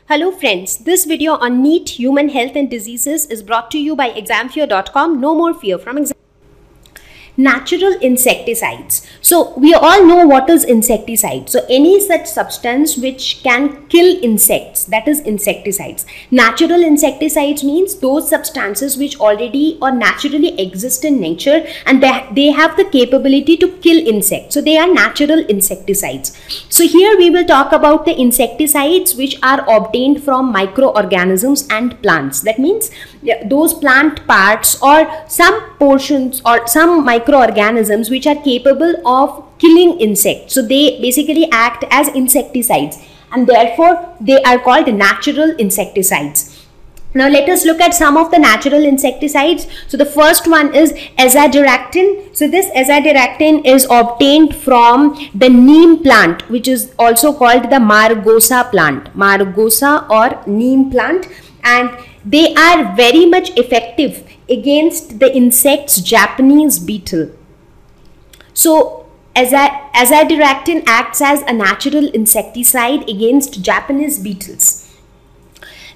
Hello friends, this video on NEET Human Health and Diseases is brought to you by examfear.com. No more fear from exam. Natural insecticides. So we all know what is insecticide. So any such substance which can kill insects, that is insecticides. Natural insecticides means those substances which already or naturally exist in nature and they have the capability to kill insects. So they are natural insecticides. So here we will talk about the insecticides which are obtained from microorganisms and plants. That means those plant parts or some portions or some microorganisms which are capable of killing insects. So they basically act as insecticides and therefore they are called natural insecticides. Now let us look at some of the natural insecticides. So the first one is azadirachtin. So this azadirachtin is obtained from the neem plant, which is also called the margosa plant, margosa or neem plant, and they are very much effective against the insect's Japanese beetle. So azadirachtin acts as a natural insecticide against Japanese beetles.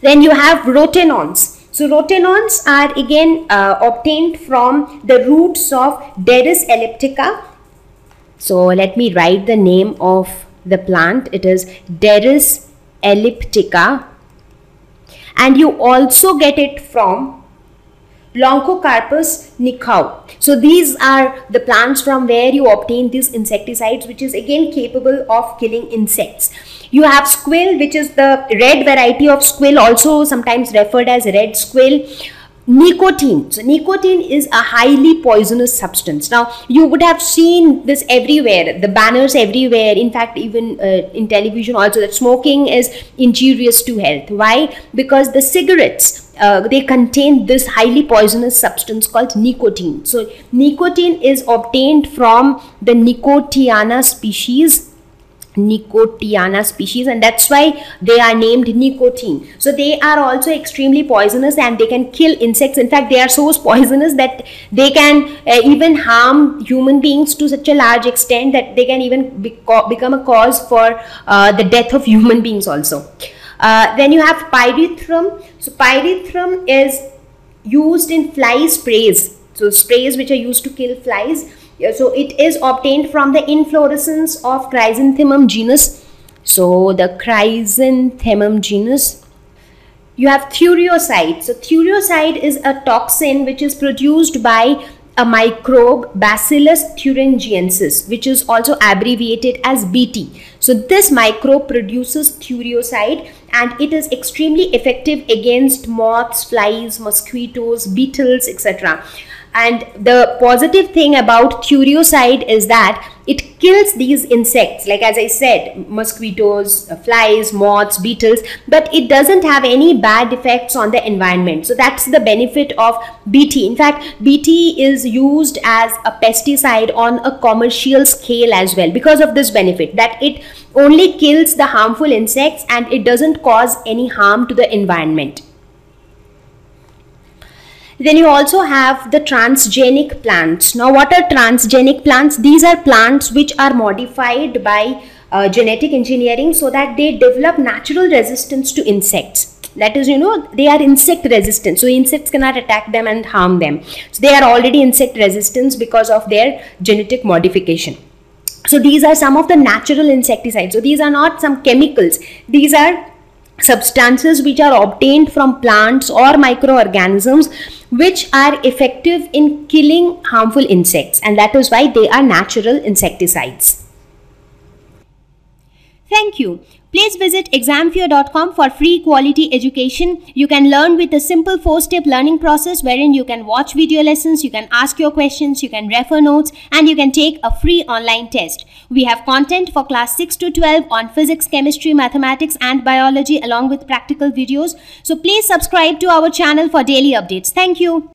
Then you have rotenons. So rotenons are again obtained from the roots of Derris elliptica. So let me write the name of the plant. It is Derris elliptica. And you also get it from Loncocarpus nichau. So these are the plants from where you obtain these insecticides, which is again capable of killing insects. You have squill, which is the red variety of squill, also sometimes referred as red squill. Nicotine. So nicotine is a highly poisonous substance. Now you would have seen this everywhere, the banners everywhere, in fact even in television also, that smoking is injurious to health. Why? Because the cigarettes they contain this highly poisonous substance called nicotine. So nicotine is obtained from the Nicotiana species, and that's why they are named nicotine. So they are also extremely poisonous and they can kill insects. In fact, they are so poisonous that they can even harm human beings to such a large extent that they can even become a cause for the death of human beings also. Then you have pyrethrum. So pyrethrum is used in fly sprays. So sprays which are used to kill flies. So it is obtained from the inflorescence of Chrysanthemum genus. So the Chrysanthemum genus. You have thurioside. So thurioside is a toxin which is produced by a microbe, Bacillus thuringiensis, which is also abbreviated as BT. So this microbe produces thurioside and it is extremely effective against moths, flies, mosquitoes, beetles, etc. And the positive thing about thurioside is that it kills these insects, like as I said, mosquitoes, flies, moths, beetles, but it doesn't have any bad effects on the environment. So that's the benefit of BT. In fact, BT is used as a pesticide on a commercial scale as well because of this benefit, that it only kills the harmful insects and it doesn't cause any harm to the environment. Then you also have the transgenic plants. Now what are transgenic plants? These are plants which are modified by genetic engineering so that they develop natural resistance to insects. That is, they are insect resistant. So insects cannot attack them and harm them. So they are already insect resistant because of their genetic modification. So these are some of the natural insecticides. So these are not some chemicals. These are substances which are obtained from plants or microorganisms which are effective in killing harmful insects, and that is why they are natural insecticides. Thank you. Please visit examfear.com for free quality education. You can learn with a simple 4-step learning process wherein you can watch video lessons, you can ask your questions, you can refer notes, and you can take a free online test. We have content for class 6 to 12 on physics, chemistry, mathematics, and biology along with practical videos. So please subscribe to our channel for daily updates. Thank you.